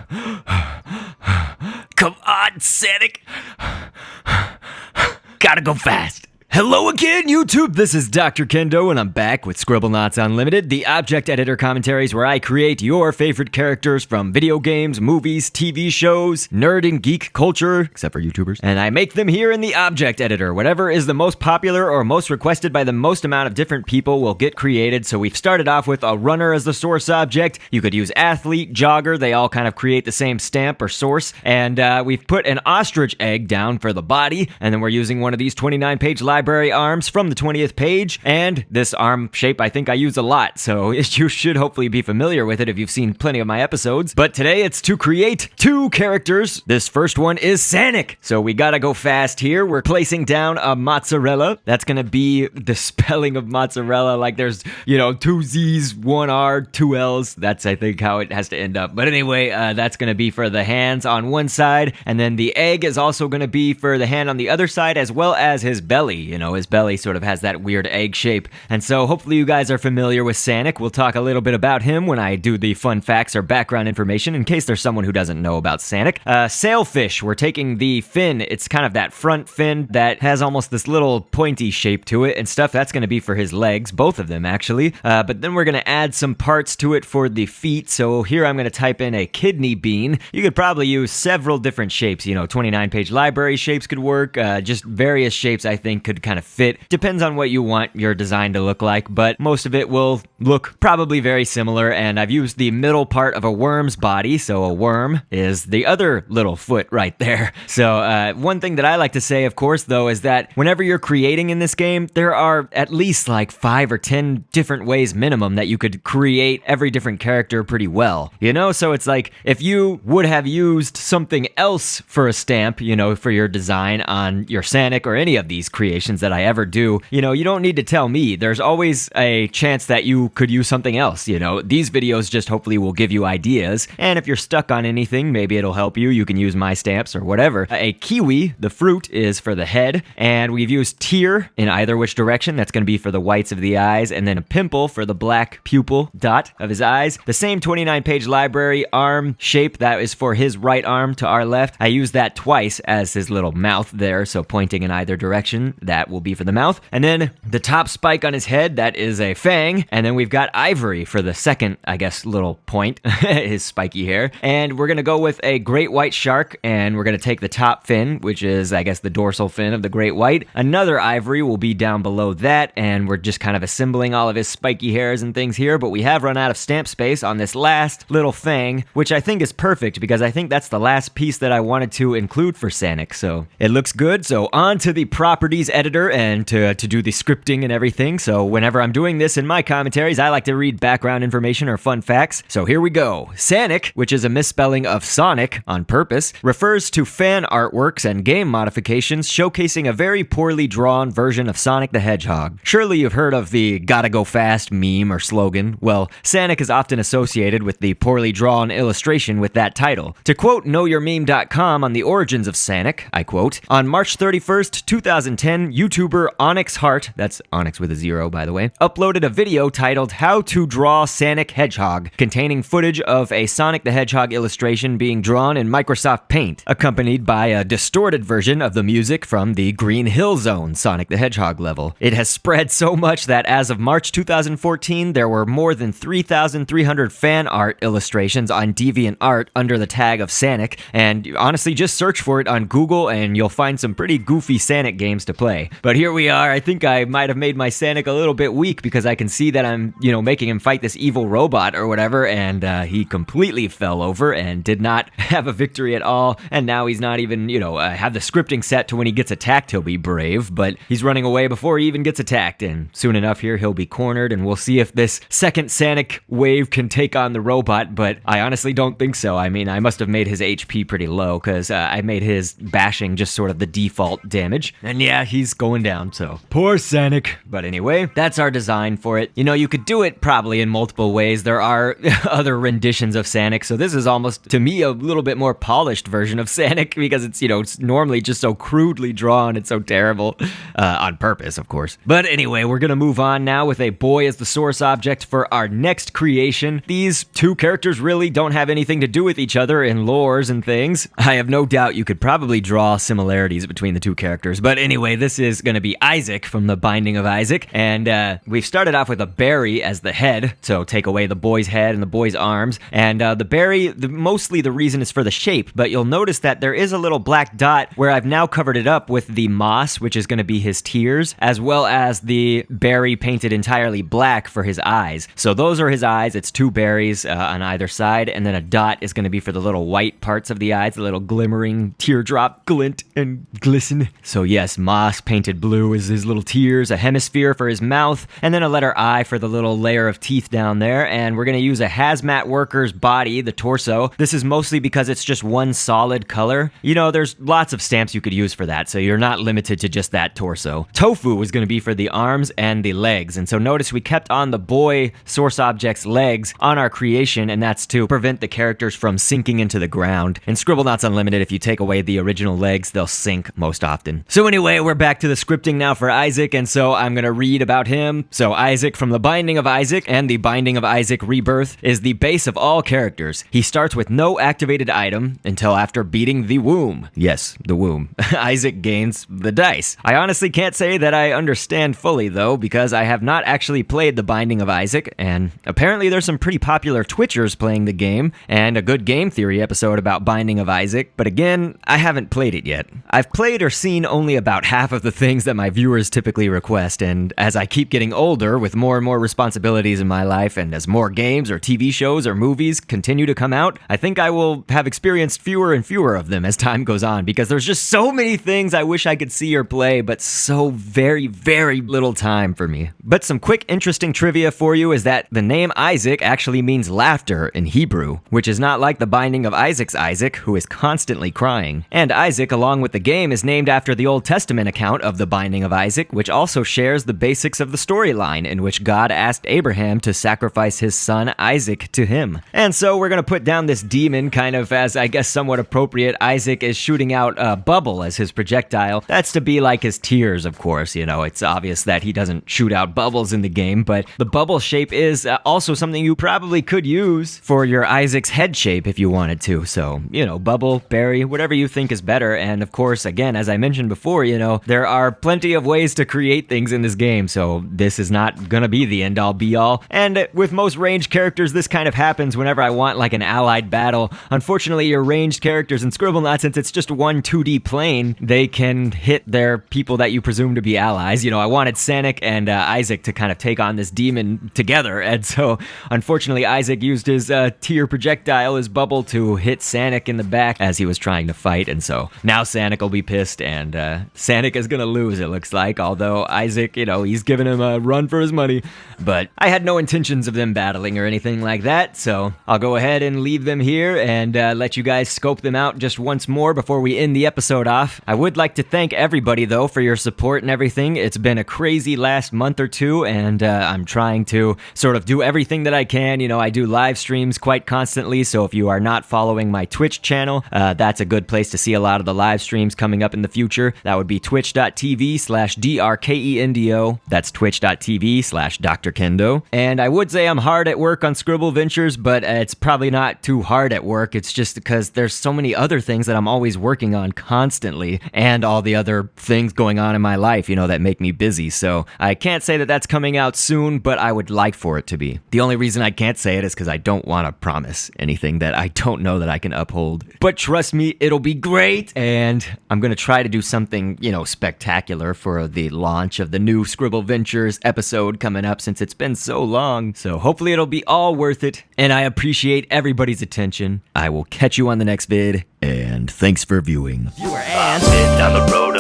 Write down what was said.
Come on, Sanic. Gotta go fast. Hello again, YouTube! This is Dr. Kendo, and I'm back with Scribblenauts Unlimited, the object editor commentaries where I create your favorite characters from video games, movies, TV shows, nerd and geek culture, except for YouTubers, and I make them here in the object editor. Whatever is the most popular or most requested by the most amount of different people will get created, so we've started off with a runner as the source object. You could use athlete, jogger, they all kind of create the same stamp or source, and we've put an ostrich egg down for the body, and then we're using one of these 29-page library arms from the 20th page, and this arm shape I think I use a lot, so you should hopefully be familiar with it if you've seen plenty of my episodes. But today it's to create two characters. This first one is Sanic, so we gotta go fast here. We're placing down a mozzarella. That's gonna be the spelling of mozzarella, like there's, two Z's, one R, two L's. That's, I think, how it has to end up. But anyway, that's gonna be for the hands on one side, and then the egg is also gonna be for the hand on the other side, as well as his belly. His belly sort of has that weird egg shape. And so hopefully you guys are familiar with Sanic. We'll talk a little bit about him when I do the fun facts or background information in case there's someone who doesn't know about Sanic. Sailfish, we're taking the fin. It's kind of that front fin that has almost this little pointy shape to it and stuff. That's going to be for his legs, both of them actually. But then we're going to add some parts to it for the feet. So here I'm going to type in a kidney bean. You could probably use several different shapes. 29-page library shapes could work. Just various shapes I think could kind of fit. Depends on what you want your design to look like, but most of it will look probably very similar, and I've used the middle part of a worm's body, so a worm is the other little foot right there. So one thing that I like to say, of course, though, is that whenever you're creating in this game, there are at least like 5 or 10 different ways minimum that you could create every different character pretty well, So it's like, if you would have used something else for a stamp, for your design on your Sanic or any of these creations that I ever do, you don't need to tell me. There's always a chance that you could use something else, These videos just hopefully will give you ideas, and if you're stuck on anything, maybe it'll help you. You can use my stamps or whatever. A kiwi, the fruit, is for the head, and we've used tear in either which direction. That's going to be for the whites of the eyes, and then a pimple for the black pupil dot of his eyes. The same 29-page library arm shape, that is for his right arm to our left. I use that twice as his little mouth there, so pointing in either direction, that will be for the mouth. And then the top spike on his head, that is a fang. And then we've got ivory for the second, I guess, little point, his spiky hair. And we're going to go with a great white shark, and we're going to take the top fin, which is, I guess, the dorsal fin of the great white. Another ivory will be down below that, and we're just kind of assembling all of his spiky hairs and things here, but we have run out of stamp space on this last little fang, which I think is perfect because I think that's the last piece that I wanted to include for Sanic. So it looks good. So on to the properties editor and to do the scripting and everything. So whenever I'm doing this in my commentaries, I like to read background information or fun facts. So here we go. Sanic, which is a misspelling of Sonic on purpose, refers to fan artworks and game modifications showcasing a very poorly drawn version of Sonic the Hedgehog. Surely you've heard of the gotta go fast meme or slogan. Well, Sanic is often associated with the poorly drawn illustration with that title. To quote knowyourmeme.com on the origins of Sanic, I quote, "On March 31st, 2010, YouTuber Onyx Heart," that's Onyx with a 0 by the way, uploaded a video titled How to Draw Sanic Hedgehog, containing footage of a Sonic the Hedgehog illustration being drawn in Microsoft Paint, accompanied by a distorted version of the music from the Green Hill Zone Sonic the Hedgehog level. It has spread so much that as of March 2014, there were more than 3,300 fan art illustrations on DeviantArt under the tag of Sanic, and honestly, just search for it on Google and you'll find some pretty goofy Sanic games to play. But here we are. I think I might have made my Sanic a little bit weak because I can see that I'm, making him fight this evil robot or whatever, and he completely fell over and did not have a victory at all, and now he's not even, have the scripting set to when he gets attacked he'll be brave, but he's running away before he even gets attacked, and soon enough here he'll be cornered, and we'll see if this second Sanic wave can take on the robot, but I honestly don't think so. I mean, I must have made his HP pretty low, because I made his bashing just sort of the default damage, and yeah, he's he's going down, so poor Sanic. But anyway, that's our design for it. You know, you could do it probably in multiple ways. There are other renditions of Sanic, so this is almost, to me, a little bit more polished version of Sanic because it's, you know, it's normally just so crudely drawn. It's so terrible, on purpose, of course. But anyway, we're gonna move on now with a boy as the source object for our next creation. These two characters really don't have anything to do with each other in lores and things. I have no doubt you could probably draw similarities between the two characters. But anyway, this is gonna be Isaac from The Binding of Isaac, and we've started off with a berry as the head, so take away the boy's head and the boy's arms, and the berry, mostly the reason is for the shape, but you'll notice that there is a little black dot where I've now covered it up with the moss, which is going to be his tears, as well as the berry painted entirely black for his eyes. So those are his eyes. It's two berries on either side, and then a dot is going to be for the little white parts of the eyes, the little glimmering teardrop glint and glisten. So yes, moss painted blue is his little tears, a hemisphere for his mouth, and then a letter I for the little layer of teeth down there. And we're going to use a hazmat worker's body, the torso. This is mostly because it's just one solid color. You know, there's lots of stamps you could use for that, so you're not limited to just that torso. Tofu is going to be for the arms and the legs, and so notice we kept on the boy source object's legs on our creation, and that's to prevent the characters from sinking into the ground. In Scribblenauts Unlimited, if you take away the original legs, they'll sink most often. So anyway, we're back to the scripting now for Isaac, and so I'm going to read about him. So Isaac from The Binding of Isaac and The Binding of Isaac Rebirth is the base of all characters. He starts with no activated item until after beating the womb. Yes, the womb. Isaac gains the dice. I honestly can't say that I understand fully though, because I have not actually played The Binding of Isaac, and apparently there's some pretty popular Twitchers playing the game, and a good game theory episode about Binding of Isaac, but again, I haven't played it yet. I've played or seen only about half of the things that my viewers typically request, and as I keep getting older with more and more responsibilities in my life, and as more games or TV shows or movies continue to come out, I think I will have experienced fewer and fewer of them as time goes on, because there's just so many things I wish I could see or play, but so very, very little time for me. But some quick interesting trivia for you is that the name Isaac actually means laughter in Hebrew, which is not like The Binding of Isaac's Isaac, who is constantly crying. And Isaac, along with the game, is named after the Old Testament account of The Binding of Isaac, which also shares the basics of the storyline in which God asked Abraham to sacrifice his son Isaac to him. And so we're going to put down this demon kind of as, I guess, somewhat appropriate. Isaac is shooting out a bubble as his projectile. That's to be like his tears, of course. You know, it's obvious that he doesn't shoot out bubbles in the game, but the bubble shape is also something you probably could use for your Isaac's head shape if you wanted to. So, you know, bubble, berry, whatever you think is better. And of course, again, as I mentioned before, you know, there are plenty of ways to create things in this game, so this is not gonna be the end-all be-all. And with most ranged characters, this kind of happens whenever I want like an allied battle. Unfortunately, your ranged characters in Scribblenauts, since it's just one 2D plane, they can hit their people that you presume to be allies. You know, I wanted Sanic and Isaac to kind of take on this demon together, and so unfortunately Isaac used his tear projectile, his bubble, to hit Sanic in the back as he was trying to fight, and so now Sanic will be pissed, and Sanic is gonna lose, it looks like, although Isaac, you know, he's giving him a run for his money. But I had no intentions of them battling or anything like that, so I'll go ahead and leave them here and let you guys scope them out just once more before we end the episode off. I would like to thank everybody, though, for your support and everything. It's been a crazy last month or two, and I'm trying to sort of do everything that I can. You know, I do live streams quite constantly, so if you are not following my Twitch channel, that's a good place to see a lot of the live streams coming up in the future. That would be twitch.tv/DRKENDO. That's twitch.tv/Dr. Kendo. And I would say I'm hard at work on Scribble Ventures, but it's probably not too hard at work. It's just because there's so many other things that I'm always working on constantly, and all the other things going on in my life, you know, that make me busy. So I can't say that that's coming out soon, but I would like for it to be. The only reason I can't say it is because I don't want to promise anything that I don't know that I can uphold. But trust me, it'll be great, and I'm going to try to do something, you know, spectacular for the launch of the new Scribble Ventures episode coming up, since it's been so long. So hopefully it'll be all worth it, and I appreciate everybody's attention. I will catch you on the next vid, and thanks for viewing. Down the road